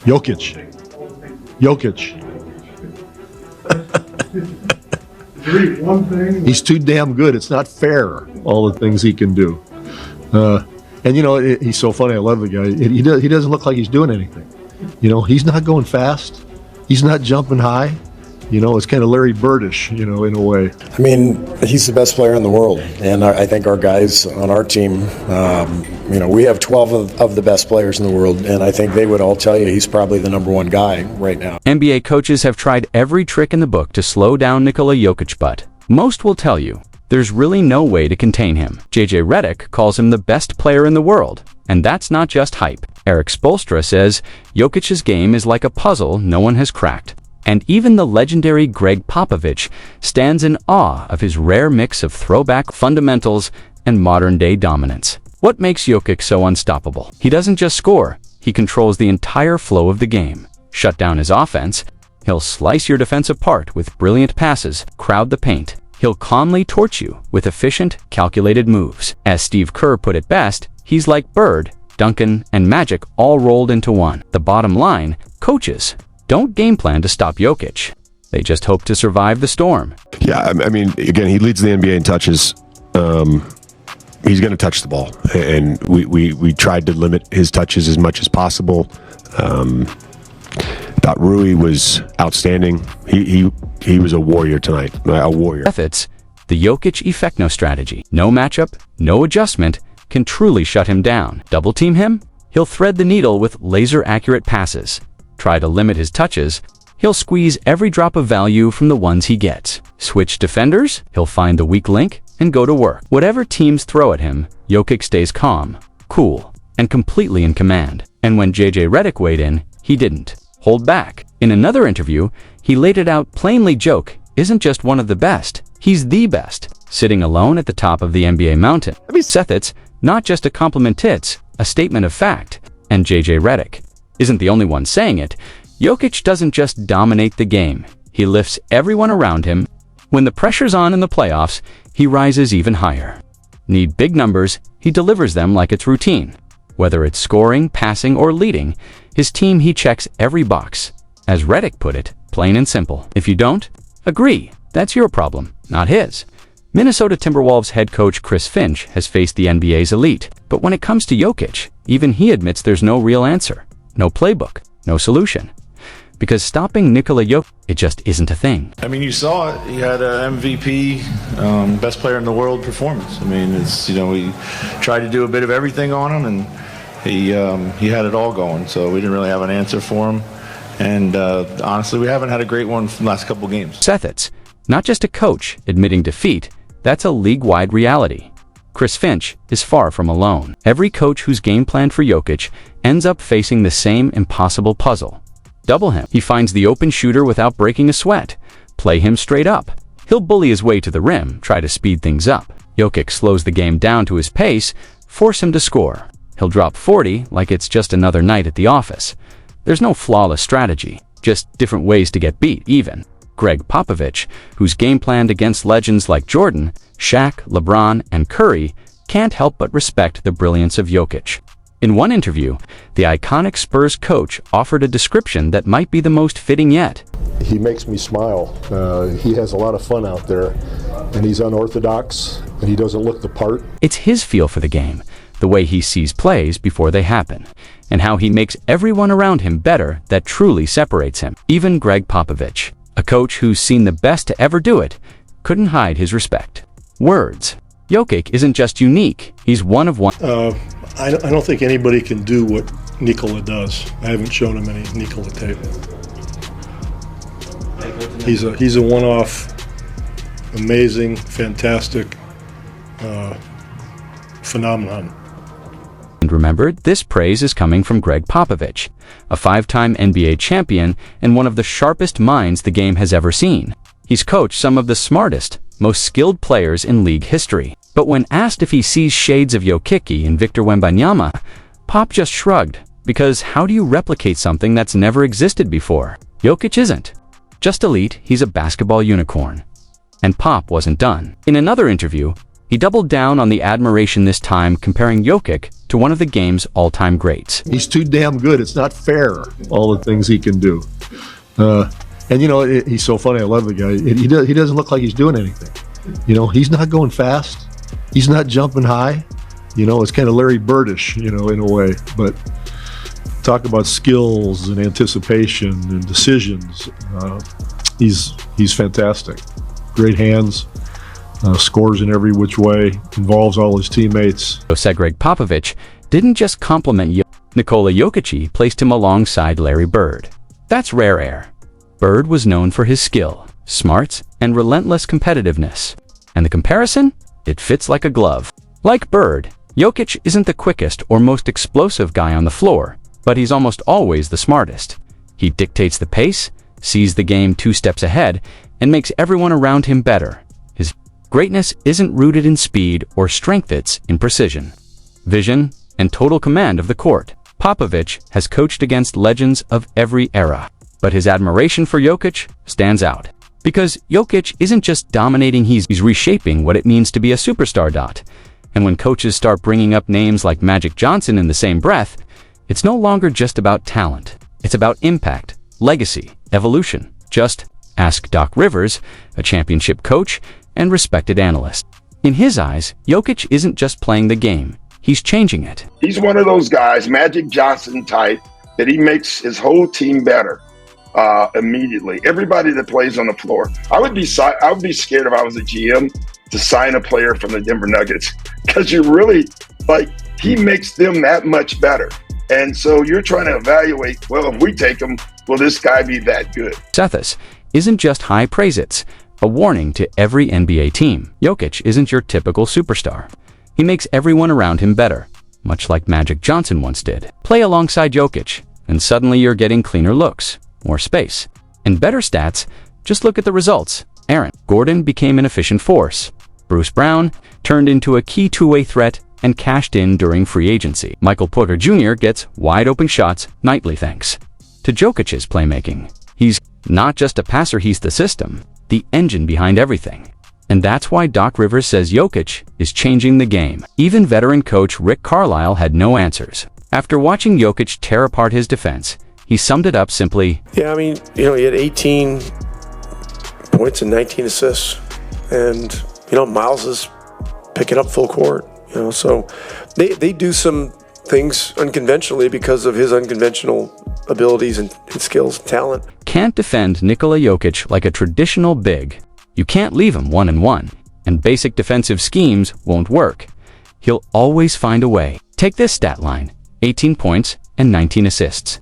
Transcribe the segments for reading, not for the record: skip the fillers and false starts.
Jokić. Jokić. He's too damn good. It's not fair, all the things he can do. And, you know, he's so funny. I love the guy. He doesn't look like he's doing anything. You know, he's not going fast. He's not jumping high. You know, it's kind of Larry Birdish, you know, in a way. I mean, he's the best player in the world. And I think our guys on our team, you know, we have 12 of the best players in the world. And I think they would all tell you he's probably the number one guy right now. NBA coaches have tried every trick in the book to slow down Nikola Jokić, but most will tell you there's really no way to contain him. JJ Redick calls him the best player in the world. And that's not just hype. Eric Spoelstra says Jokic's game is like a puzzle no one has cracked. And even the legendary Greg Popovich stands in awe of his rare mix of throwback fundamentals and modern-day dominance. What makes Jokic so unstoppable? He doesn't just score, he controls the entire flow of the game. Shut down his offense, he'll slice your defense apart with brilliant passes, crowd the paint. He'll calmly torch you with efficient, calculated moves. As Steve Kerr put it best, he's like Bird, Duncan, and Magic all rolled into one. The bottom line, coaches don't game plan to stop Jokic. They just hope to survive the storm. Yeah, I mean, again, he leads the NBA in touches. He's going to touch the ball, and we tried to limit his touches as much as possible. Thought Rui was outstanding. He was a warrior tonight, a warrior. Methods, the Jokic Effecno strategy. No matchup, no adjustment can truly shut him down. Double team him? He'll thread the needle with laser-accurate passes. Try to limit his touches, he'll squeeze every drop of value from the ones he gets. Switch defenders, he'll find the weak link and go to work. Whatever teams throw at him, Jokic stays calm, cool, and completely in command. And when JJ Redick weighed in, he didn't hold back. In another interview, he laid it out plainly. Jokic isn't just one of the best, he's the best, sitting alone at the top of the NBA mountain. Seth, it's not just a compliment, it's a statement of fact. And JJ Redick isn't the only one saying it. Jokic doesn't just dominate the game, he lifts everyone around him. When the pressure's on in the playoffs, he rises even higher. Need big numbers, he delivers them like it's routine. Whether it's scoring, passing, or leading, his team, he checks every box. As Redick put it, plain and simple. If you don't agree, that's your problem, not his. Minnesota Timberwolves head coach Chris Finch has faced the NBA's elite, but when it comes to Jokic, even he admits there's no real answer. No playbook, no solution. Because stopping Nikola Jokic, it just isn't a thing. I mean, you saw it. He had an MVP, best player in the world performance. I mean, it's, you know, we tried to do a bit of everything on him, and he had it all going. So we didn't really have an answer for him. And honestly, we haven't had a great one from the last couple games. Seth, it's not just a coach admitting defeat. That's a league-wide reality. Chris Finch is far from alone. Every coach who's game planned for Jokic ends up facing the same impossible puzzle. Double him. He finds the open shooter without breaking a sweat. Play him straight up. He'll bully his way to the rim, try to speed things up. Jokic slows the game down to his pace, force him to score. He'll drop 40 like it's just another night at the office. There's no flawless strategy, just different ways to get beat even. Greg Popovich, who's game planned against legends like Jordan, Shaq, LeBron, and Curry, can't help but respect the brilliance of Jokic. In one interview, the iconic Spurs coach offered a description that might be the most fitting yet. He makes me smile. He has a lot of fun out there, and he's unorthodox, and he doesn't look the part. It's his feel for the game, the way he sees plays before they happen, and how he makes everyone around him better that truly separates him. Even Greg Popovich, a coach who's seen the best to ever do it, couldn't hide his respect. Words. Jokic isn't just unique, he's one of one. I don't think anybody can do what Nikola does. I haven't shown him any Nikola tape. He's a one-off, amazing, fantastic phenomenon. And remember, this praise is coming from Greg Popovich, a 5-time NBA champion and one of the sharpest minds the game has ever seen. He's coached some of the smartest, most skilled players in league history. But when asked if he sees shades of Jokic in Victor Wembanyama, Pop just shrugged, because how do you replicate something that's never existed before? Jokic isn't just elite, he's a basketball unicorn. And Pop wasn't done. In another interview, He doubled down on the admiration this time, comparing Jokic to one of the game's all-time greats. He's too damn good. It's not fair, all the things he can do. And, you know, he's so funny. I love the guy. He doesn't look like he's doing anything. You know, he's not going fast. He's not jumping high. You know, it's kind of Larry Birdish, you know, in a way. But talk about skills and anticipation and decisions. He's fantastic. Great hands. Scores in every which way. Involves all his teammates. Greg Popovich didn't just compliment Nikola Jokic, placed him alongside Larry Bird. That's rare air. Bird was known for his skill, smarts, and relentless competitiveness. And the comparison? It fits like a glove. Like Bird, Jokic isn't the quickest or most explosive guy on the floor, but he's almost always the smartest. He dictates the pace, sees the game 2 steps ahead, and makes everyone around him better. His greatness isn't rooted in speed or strength, it's in precision, vision, and total command of the court. Popovich has coached against legends of every era, but his admiration for Jokic stands out. Because Jokic isn't just dominating, he's reshaping what it means to be a superstar. And when coaches start bringing up names like Magic Johnson in the same breath, it's no longer just about talent. It's about impact, legacy, evolution. Just ask Doc Rivers, a championship coach and respected analyst. In his eyes, Jokic isn't just playing the game, he's changing it. He's one of those guys, Magic Johnson type, that he makes his whole team better immediately. Everybody that plays on the floor. I would be scared if I was a GM to sign a player from the Denver Nuggets, because you really, he makes them that much better. And so you're trying to evaluate, well, if we take him, will this guy be that good? Sethis isn't just high praise, it's a warning to every NBA team. Jokic isn't your typical superstar. He makes everyone around him better, much like Magic Johnson once did. Play alongside Jokic, and suddenly you're getting cleaner looks, more space, and better stats. Just look at the results. Aaron Gordon became an efficient force. Bruce Brown turned into a key two-way threat and cashed in during free agency. Michael Porter Jr. gets wide-open shots nightly thanks to Jokic's playmaking. He's not just a passer, he's the system, the engine behind everything. And that's why Doc Rivers says Jokic is changing the game. Even veteran coach Rick Carlisle had no answers. After watching Jokic tear apart his defense, he summed it up simply. Yeah, I mean, he had 18 points and 19 assists. And, Miles is picking up full court. So they do some things unconventionally because of his unconventional abilities and skills and talent. Can't defend Nikola Jokic like a traditional big. You can't leave him 1-on-1, and basic defensive schemes won't work. He'll always find a way. Take this stat line, 18 points and 19 assists.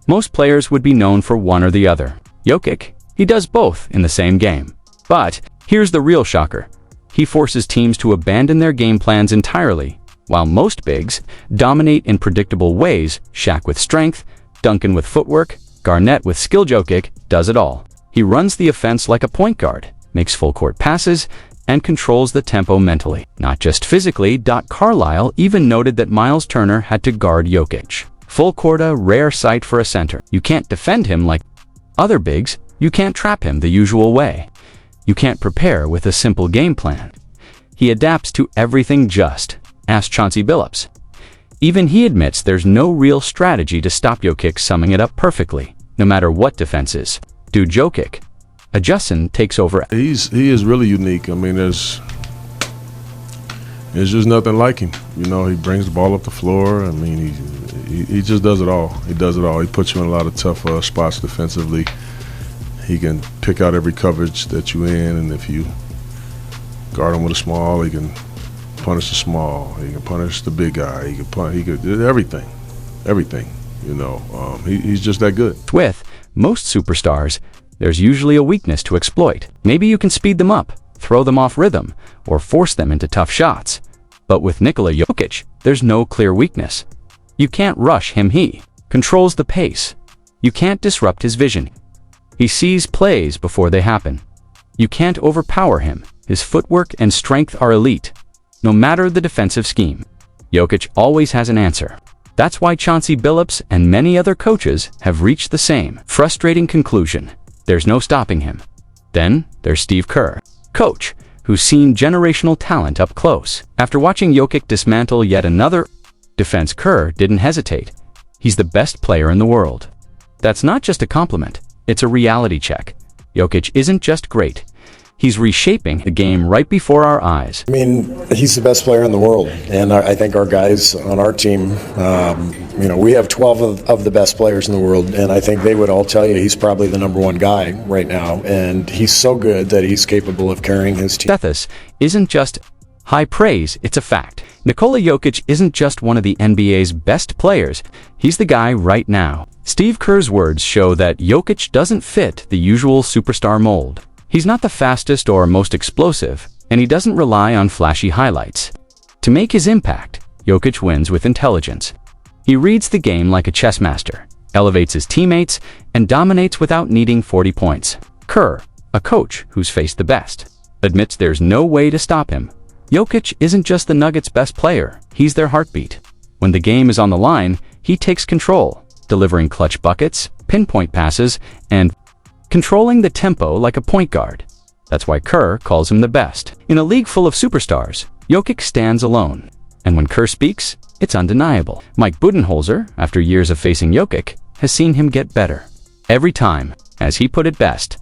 Most players would be known for one or the other. Jokic, he does both in the same game. But here's the real shocker. He forces teams to abandon their game plans entirely. While most bigs dominate in predictable ways, Shaq with strength, Duncan with footwork, Garnett with skill, Jokic does it all. He runs the offense like a point guard, makes full-court passes, and controls the tempo mentally, not just physically. Carlisle even noted that Miles Turner had to guard Jokic. Full court, a rare sight for a center. You can't defend him like other bigs. You can't trap him the usual way. You can't prepare with a simple game plan. He adapts to everything. Just ask Chauncey Billups. Even he admits there's no real strategy to stop Jokic, summing it up perfectly. No matter what defenses do Jokic, a Justin takes over. He is really unique. I mean, there's just nothing like him. He brings the ball up the floor. I mean, he just does it all. He does it all. He puts you in a lot of tough spots defensively. He can pick out every coverage that you're in, and if you guard him with a small, he can punish the small. He can punish the big guy. He could do everything. He's just that good. With most superstars, there's usually a weakness to exploit. Maybe you can speed them up, throw them off rhythm, or force them into tough shots. But with Nikola Jokic, there's no clear weakness. You can't rush him. He controls the pace. You can't disrupt his vision. He sees plays before they happen. You can't overpower him. His footwork and strength are elite, no matter the defensive scheme. Jokic always has an answer. That's why Chauncey Billups and many other coaches have reached the same frustrating conclusion. There's no stopping him. Then there's Steve Kerr. Coach, who's seen generational talent up close. After watching Jokic dismantle yet another defense, Kerr didn't hesitate. He's the best player in the world. That's not just a compliment, it's a reality check. Jokic isn't just great. He's reshaping the game right before our eyes. I mean, he's the best player in the world, and I think our guys on our team, we have 12 of the best players in the world, and I think they would all tell you he's probably the number one guy right now, and he's so good that he's capable of carrying his team. Status isn't just high praise, it's a fact. Nikola Jokic isn't just one of the NBA's best players, he's the guy right now. Steve Kerr's words show that Jokic doesn't fit the usual superstar mold. He's not the fastest or most explosive, and he doesn't rely on flashy highlights. To make his impact, Jokic wins with intelligence. He reads the game like a chess master, elevates his teammates, and dominates without needing 40 points. Kerr, a coach who's faced the best, admits there's no way to stop him. Jokic isn't just the Nuggets' best player, he's their heartbeat. When the game is on the line, he takes control, delivering clutch buckets, pinpoint passes, and controlling the tempo like a point guard. That's why Kerr calls him the best. In a league full of superstars, Jokic stands alone. And when Kerr speaks, it's undeniable. Mike Budenholzer, after years of facing Jokic, has seen him get better. Every time, as he put it best,